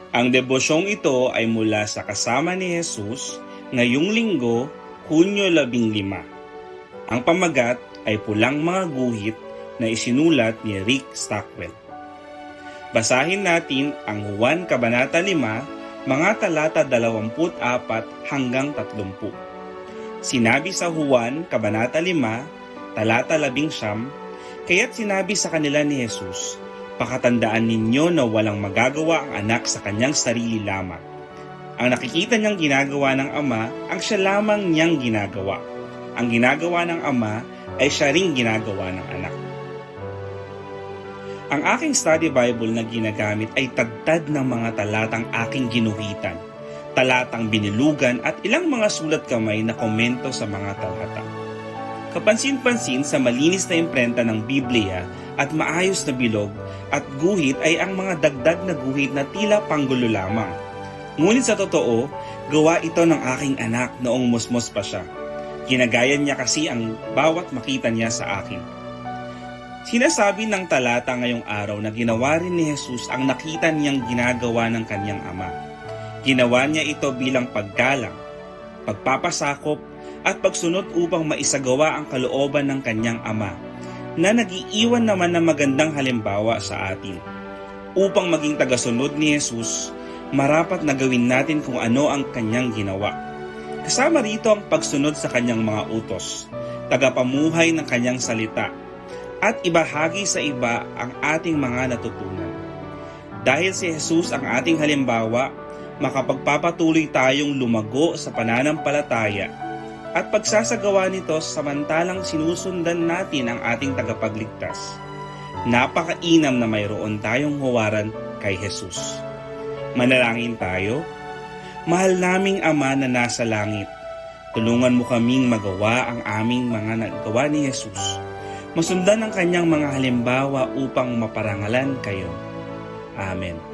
Ang debosyong ito ay mula sa Kasama ni Jesus ngayong linggo, Hunyo 15. Ang pamagat ay Pulang Mga Guhit na isinulat ni Rick Stockwell. Basahin natin ang Juan Kabanata 5, mga talata 24 hanggang 30. Sinabi sa Juan Kabanata 5, talata 11, kaya't sinabi sa kanila ni Jesus, pakatandaan ninyo na walang magagawa ang anak sa kanyang sarili lamang. Ang nakikita niyang ginagawa ng Ama, ang siya lamang niyang ginagawa. Ang ginagawa ng Ama ay siya ring ginagawa ng anak. Ang aking study Bible na ginagamit ay tagtad ng mga talatang aking ginuhitan, talatang binilugan at ilang mga sulat kamay na komento sa mga talata. Kapansin-pansin sa malinis na imprenta ng Biblia at maayos na bilog at guhit ay ang mga dagdag na guhit na tila panggulo lamang. Ngunit sa totoo, gawa ito ng aking anak noong musmos pa siya. Ginagaya niya kasi ang bawat makita niya sa akin. Sinasabi ng talata ngayong araw na ginawa rin ni Jesus ang nakita niyang ginagawa ng kanyang Ama. Ginawa niya ito bilang paggalang, pagpapasakop at pagsunod upang maisagawa ang kalooban ng kanyang Ama na nag-iiwan naman ng magandang halimbawa sa atin. Upang maging tagasunod ni Jesus, marapat na gawin natin kung ano ang kanyang ginawa. Kasama rito ang pagsunod sa kanyang mga utos, tagapamuhay ng kanyang salita, at ibahagi sa iba ang ating mga natutunan. Dahil si Jesus ang ating halimbawa, makapagpapatuloy tayong lumago sa pananampalataya at pagsasagawa nito samantalang sinusundan natin ang ating tagapagligtas. Napakainam na mayroon tayong huwaran kay Jesus. Manalangin tayo. Mahal naming Ama na nasa langit, tulungan mo kaming magawa ang aming mga nagawa ni Jesus. Masundan ang kanyang mga halimbawa upang maparangalan kayo. Amen.